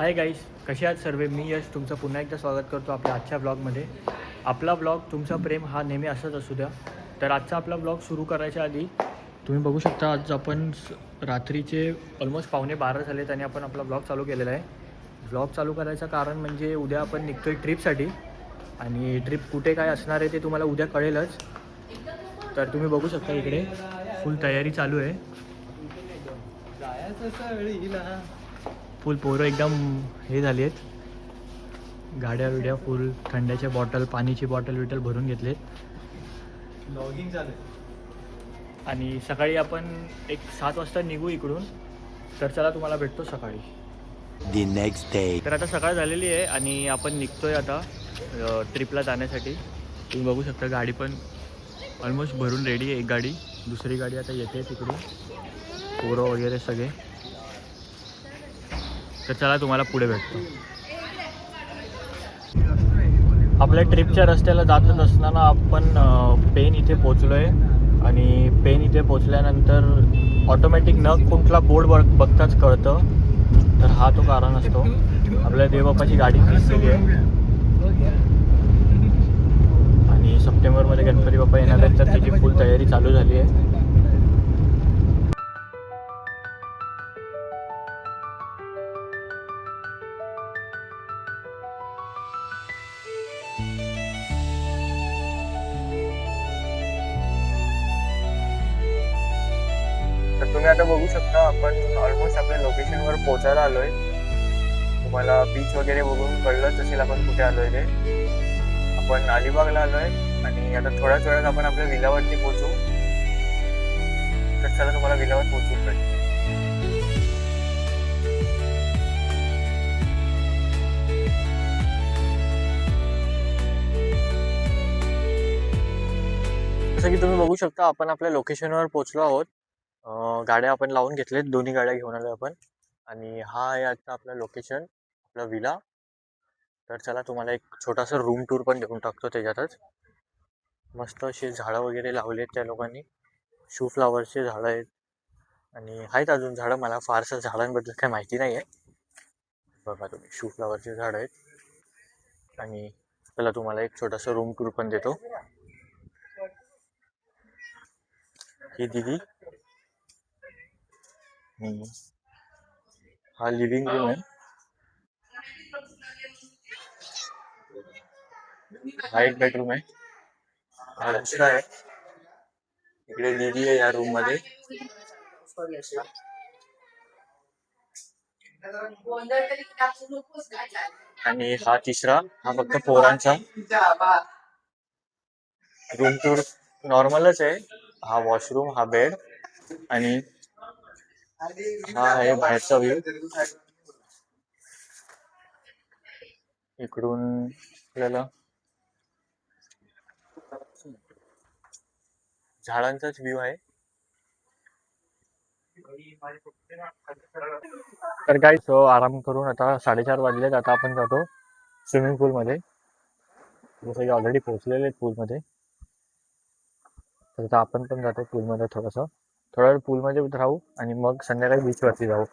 Hi guys, कसे आहात सर्व? मी यश तुमचं पुन्हा एकदा स्वागत करतो आपल्या आजच्या ब्लॉगमध्ये. आपला ब्लॉग तुमचा प्रेम हा नेहमी असंच असू द्या. तर आजचा आपला ब्लॉग सुरू करायच्या आधी तुम्ही बघू शकता, आज आपण रात्रीचे ऑलमोस्ट 11:15 झालेत आणि आपण आपला ब्लॉग चालू केलेला आहे. ब्लॉग चालू करायचं कारण म्हणजे उद्या आपण निघतो आहे ट्रिपसाठी आणि ट्रिप कुठे काय असणार आहे ते तुम्हाला उद्या कळेलच. तर तुम्ही बघू शकता इकडे फुल तयारी चालू आहे. फुल पोरं एकदम हे झाली आहेत. गाड्या विड्या फुल, थंड्याच्या बॉटल, पाणीची बॉटल भरून घेतलेत. लॉगिंग चालू आणि सकाळी आपण एक 7 वाजता निघू इकडून. तर चला तुम्हाला भेटतो सकाळी. The next day. तर आता सकाळ झालेली आहे आणि आपण निघतोय आता ट्रिपला जाण्यासाठी. तुम्ही बघू शकता गाडी पण ऑलमोस्ट भरून रेडी आहे. एक गाडी, दुसरी गाडी आता येते तिकडून, पोरं वगैरे सगळे. तर चला तुम्हाला पुढे भेटतो. आपल्या ट्रिपच्या रस्त्याला जातच असताना आपण पेन इथे पोचलो आहे आणि पेन इथे पोचल्यानंतर ऑटोमॅटिक न कुठला बोर्ड बघताच कळतं. तर हा तो कारण असतो. आपल्या देवबापाची गाडी दिसलेली आहे आणि सप्टेंबरमध्ये गणपती बाप्पा येणार आहेत, तर त्याची फुल तयारी चालू झाली आहे. तर तुम्ही आता बघू शकता आपण ऑलमोस्ट आपल्या लोकेशनवर पोहोचायला आलो आहे. तुम्हाला बीच वगैरे बघून कळलंच असेल आपण कुठे आलो आहे ते. आपण अलिबागला आलो आहे आणि आता थोड्याच वेळात आपण आपल्या विलावरती पोहोचू. तर चला तुम्हाला विलावर पोहोचू पडेल. जसं की तुम्ही बघू शकता आपण आपल्या लोकेशनवर पोहोचलो आहोत. गाड्या आपण लावून घेतलेत, दोन्ही गाड्या घेऊन आलो आपण आणि हा आहे आता आपलं लोकेशन, आपला विला. तर चला तुम्हाला एक छोटासा रूम टूर पण देऊन टाकतो त्याच्यातच. मस्त असे झाडं वगैरे लावले आहेत त्या लोकांनी. शू फ्लावरचे झाडं आहेत आणि आहेत अजून झाडं. मला फारसं झाडांबद्दल काही माहिती नाही आहे. बघा तुम्ही, शू फ्लावरचे झाडं आहेत. आणि चला तुम्हाला एक छोटासा रूम टूर पण देतो. ही दीदी, हा लिव्हिंग रूम आहे. हा एक बेडरूम आहे. हा दुसरा आहे. इकडे दीदी आहे या रूम मध्ये. आणि हा तिसरा, हा फक्त पोरांचा रूम टूर नॉर्मलच आहे. हा वॉशरूम, हा बेड आणि हा आहे बाहेरचा व्ह्यू. इकडून आपल्याला झाडांचाच व्ह्यू आहे. तर काय सो आराम करून आता 4:30 वाजलेत. आता आपण जातो स्विमिंग पूल मध्ये. जसं की ऑलरेडी पोहोचलेले आहेत पूलमध्ये. तर आता आपण पण जातो पूलमध्ये. थोडा वेळ पूलमध्ये राहू आणि मग संध्याकाळी बीचवरती जाऊ.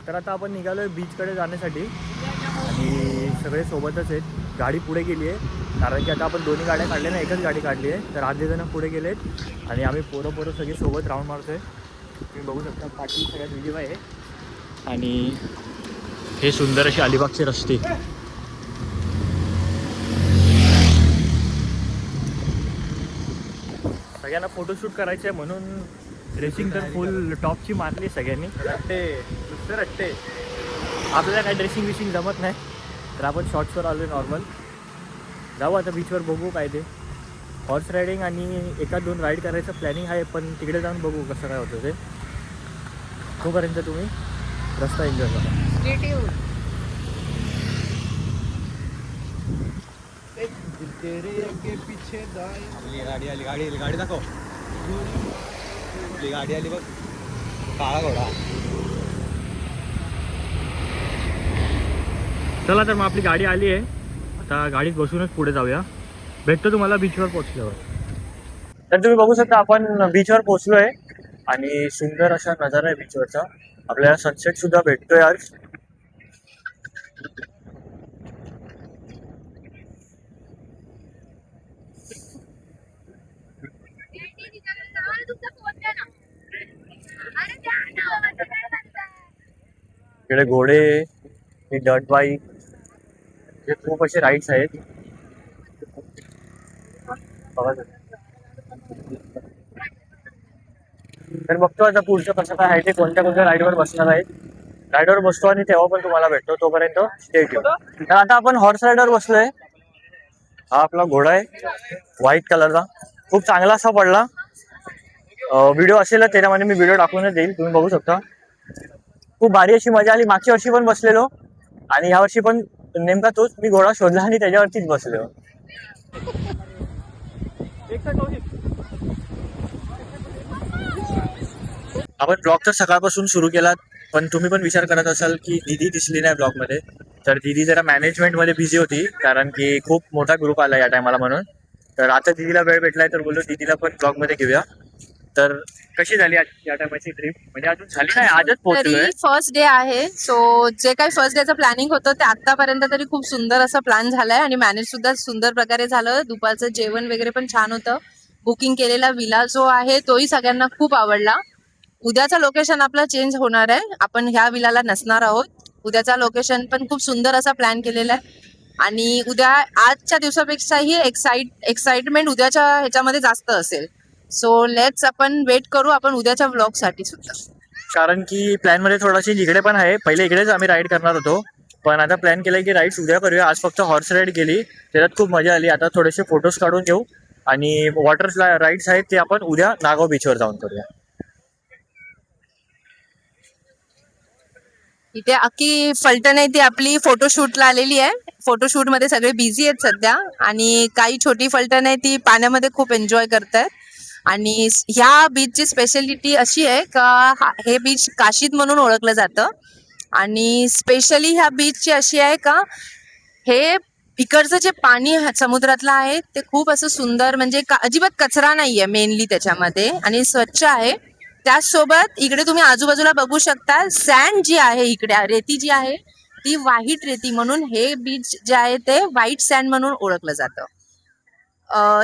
तर आता आपण निघालोय बीचकडे जाण्यासाठी आणि सगळे सोबतच आहेत. गाडी पुढे गेली आहे कारण की आता आपण दोन्ही गाड्या काढल्या ना, एकच गाडी काढली आहे. तर अर्धे जण पुढे गेलेत आणि आम्ही पोरं सगळे सोबत राऊंड मारतोय. तुम्ही बघू शकता पाठी सगळ्यात विजय आहे. आणि हे सुंदर असे अलिबागचे रस्ते. सगळ्यांना फोटोशूट करायचं आहे म्हणून ड्रेसिंग तर फुल टॉपची मारली सगळ्यांनी. रट्टे नुसते रट्टे. आपल्याला काही ड्रेसिंग विशिंग जमत नाही, तर आपण शॉर्ट्सवर आलो नॉर्मल. जाऊ आता बीचवर, बघू काय ते. हॉर्स रायडिंग आणि एका 2 राईड करायचं प्लॅनिंग आहे, पण तिकडे जाऊन बघू कसं काय होतं ते. तोपर्यंत तुम्ही रस्ता एन्जॉय करा. आपली गाडी आली, गाडी दाखव. आपली गाडी आली बघ, काळा घोडा. चला तर मग आपली गाडी आली आहे, आता गाडीत बसूनच पुढे जाऊया. भेटतो तुम्हाला बीचवर पोहोचल्यावर. तर तुम्ही बघू शकता आपण बीचवर पोहोचलो आहे आणि सुंदर असा नजारा आहे बीचवरचा. आपल्याला सनसेट सुद्धा भेटतोय आज. इकडे घोडे, ही डर्ट बाईक, हे खूप असे राईड्स आहेत. बघा तुम्ही. तर बघतो आता पुढचं कसं काय आहे ते, कोणत्या राईडवर बसणार आहे. राईडवर बसतो आणि तेव्हा पण तुम्हाला भेटतो. तोपर्यंत स्टे ट्यून. तर आता आपण हॉर्स राईडवर बसलोय. हा आपला घोडा आहे व्हाईट कलरचा, खूप चांगला असा पडला. व्हिडिओ असेल त्याच्यामध्ये मी व्हिडिओ टाकूनच देईल, तुम्ही बघू शकता. खूप भारी अशी मजा आली. मागच्या वर्षी पण बसलेलो आणि ह्या वर्षी पण नेमका तोच मी घोडा शोधला आणि त्याच्यावरतीच बसलेलो. आपण ब्लॉग तर सकाळपासून सुरू केला, पण तुम्ही पण विचार करत असाल की दीदी दिसली नाही ब्लॉगमध्ये. तर दीदी जरा मॅनेजमेंटमध्ये बिझी होती, कारण की खूप मोठा ग्रुप आला या टायमाला म्हणून. तर आता दीदीला वेळ भेटलाय तर बोललो दीदीला पण ब्लॉगमध्ये घेऊया. तर कशी झाली या टायमाची ट्रिप? म्हणजे अजून झाली नाही, आजच पोहोचलोय. तरी फर्स्ट डे आहे, सो जे काही फर्स्ट डेचं प्लॅनिंग होतं ते आतापर्यंत तरी खूप सुंदर असं प्लॅन झालाय आणि मॅनेज सुद्धा सुंदर प्रकारे झालं. दुपारचं जेवण वगैरे पण छान होतं. बुकिंग केलेला विला जो आहे तोही सगळ्यांना खूप आवडला. उद्याचं लोकेशन आपलं चेंज होणार आहे, आपण ह्या विलाला नसणार आहोत. उद्याचा लोकेशन पण खूप सुंदर असा प्लॅन केलेला आहे आणि उद्या आजच्या दिवसापेक्षाही एक्साइटमेंट उद्याच्या ह्याच्यामध्ये जास्त असेल. सो लेट्स आपण वेट करू आपण उद्याच्या व्लॉग साठी सुद्धा. कारण की प्लॅन मध्ये थोडाशी इकडे पण आहे. पहिले इकडेच आम्ही राईड करणार होतो, पण आता प्लॅन केलाय की राईड्स उद्या करूया. आज फक्त हॉर्स राईड केली, त्याच्यात खूप मजा आली. आता थोडेसे फोटोज काढून घेऊ आणि वॉटर राईड्स आहेत ते आपण उद्या नागाव बीचवर जाऊन करूया. इथे अख्खी फलटण आहे ती आपली फोटोशूटला आलेली आहे. फोटोशूट मध्ये सगळे बिझी आहेत सध्या आणि काही छोटी फलटण आहे ती पाण्यामध्ये खूप एन्जॉय करतायत. आणि ह्या बीचची स्पेशालिटी अशी आहे का हे बीच काशीद म्हणून ओळखलं जातं आणि स्पेशली ह्या बीचची अशी आहे का हे इकडचं जे पाणी समुद्रातलं आहे ते खूप असं सुंदर, म्हणजे अजिबात कचरा नाहीये मेनली त्याच्यामध्ये आणि स्वच्छ आहे. त्याचसोबत इकडे तुम्ही आजूबाजूला बघू शकता सँड जी आहे, इकडे रेती जी आहे ती व्हाईट रेती म्हणून हे बीच जे आहे ते व्हाईट सँड म्हणून ओळखलं जातं.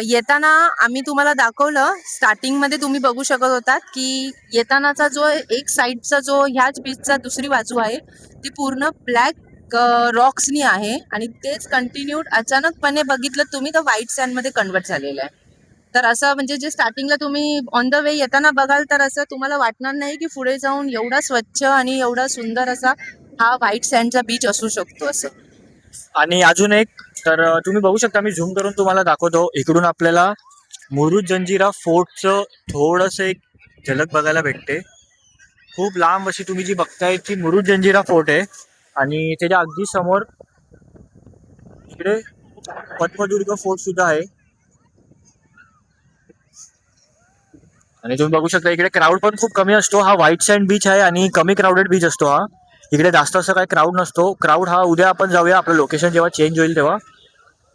येताना आम्ही तुम्हाला दाखवलं, स्टार्टिंगमध्ये तुम्ही बघू शकत होतात की येतानाचा जो एक साईडचा जो ह्याच बीचचा दुसरी बाजू आहे ती पूर्ण ब्लॅक रॉक्सनी आहे आणि तेच कंटिन्यूड अचानकपणे बघितलं तुम्ही तर व्हाईट सँडमध्ये कन्वर्ट झालेलं आहे. तर असं म्हणजे जे स्टार्टिंगला तुम्ही ऑन द वे येताना बघाल तर असं तुम्हाला वाटणार नाही की पुढे जाऊन एवढा स्वच्छ आणि एवढा सुंदर असा हा व्हाईट सँडचा बीच असू शकतो असं. आणि अजून एक, तर तुम्ही बघू शकता, मी झूम करून तुम्हाला दाखवतो. इकडून आपल्याला मुरुड जंजिरा फोर्टचं थोडंसं एक झलक बघायला भेटते. खूप लांब अशी तुम्ही जी बघताय ती मुरुड जंजिरा फोर्ट आहे आणि त्याच्या अगदी समोर इकडे पद्मदुर्ग फोर्ट सुद्धा आहे. आणि तुम्ही बघू शकता इकडे क्राऊड पण खूप कमी असतो. हा व्हाईट सँड बीच आहे आणि कमी क्राऊडेड बीच असतो हा. इकडे जास्त असं काही क्राऊड नसतो. क्राऊड हा उद्या आपण जाऊया, आपलं लोकेशन जेव्हा चेंज होईल तेव्हा,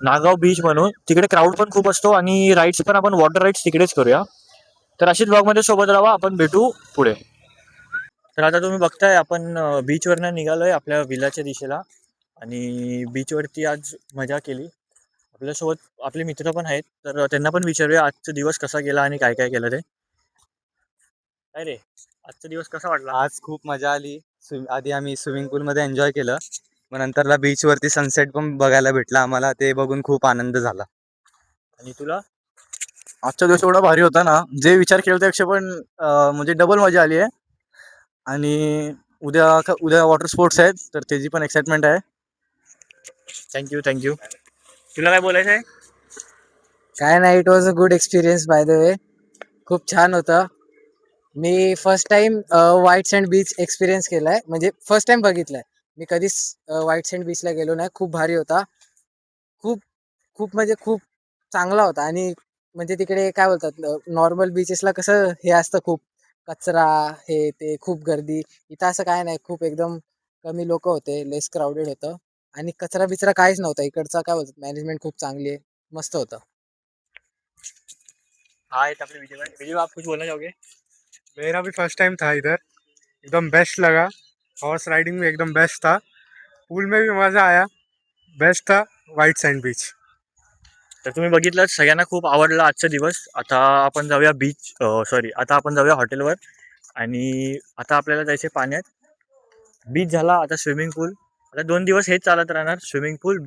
नागाव बीच म्हणून. तिकडे क्राऊड पण खूप असतो आणि राईड्स पण आपण वॉटर राईड्स तिकडेच करूया. तर अशीच ब्लॉगमध्ये सोबत राहा, आपण भेटू पुढे. तर आता तुम्ही बघताय आपण बीचवरनं निघालोय आपल्या विलाच्या दिशेला आणि बीचवरती आज मजा केली. आपल्यासोबत आपले मित्र पण आहेत, तर त्यांना पण विचारूया आजचा दिवस कसा गेला आणि काय काय केलं ते. काय रे, आजचा दिवस कसा वाटला? आज खूप मजा आली. आधी आम्ही स्विमिंग पूलमध्ये एन्जॉय केलं, मग नंतरला बीचवरती सनसेट पण बघायला भेटला आम्हाला. ते बघून खूप आनंद झाला. आणि तुला? आजचा दिवस एवढा भारी होता ना, जे विचार केला त्यापेक्षा पण म्हणजे डबल मजा आली आहे. आणि उद्या वॉटर स्पोर्ट्स आहेत, तर त्याची पण एक्साइटमेंट आहे. थँक्यू. तुला काय बोलायचं आहे? काय नाही, it was a good experience by the way. खूप छान होतं. मी first time white sand beach experience केलाय, म्हणजे फर्स्ट टाइम बघितलाय. मी कधीच व्हाईट सँड बीचला गेलो नाही. खूप भारी होता. खूप खूप म्हणजे खूप चांगला होता. आणि म्हणजे तिकडे काय बोलतात, नॉर्मल बीचेसला कसं हे असतं, खूप कचरा, हे ते खूप गर्दी. इथं असं काय नाही, खूप एकदम कमी लोक होते, लेस क्राऊडेड होतं. आणि कचरा बिचरा काहीच नव्हता. इकडचा काय बोलतात, मॅनेजमेंट खूप चांगली आहे, मस्त होतं. हाँ एक अपने विजय भाई, विजय भाई, आप कुछ बोलना चाहोगे? मेरा भी फर्स्ट टाइम था इधर, एकदम बेस्ट लगा. हॉर्स राइडिंग में एकदम बेस्ट था. पूल में भी मज़ा आया, बेस्ट था. White sand beach. तर तुम्ही बघितलं, सगळ्यांना खूप आवडला आजचा दिवस. आता आपण जाऊया आता आपण जाऊया हॉटेलवर. आणि आता आपल्याला जायचं पाण्यात. बीच झाला, आता स्विमिंग पूल. आता 2 दिवस हेच चालत राहणार, स्विमिंग पूल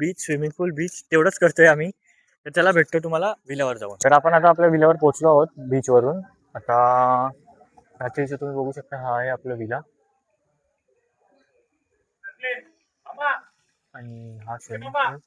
बीच तेवढंच करतोय आम्ही. तर चला भेटतो तुम्हाला विल्यावर जाऊन. तर आपण आता आपल्या विल्यावर पोहोचलो आहोत बीचवरून. आता रात्रीचं तुम्ही बघू शकता, हा आहे आपलं विला. आणि हा स्विमिंग पूल.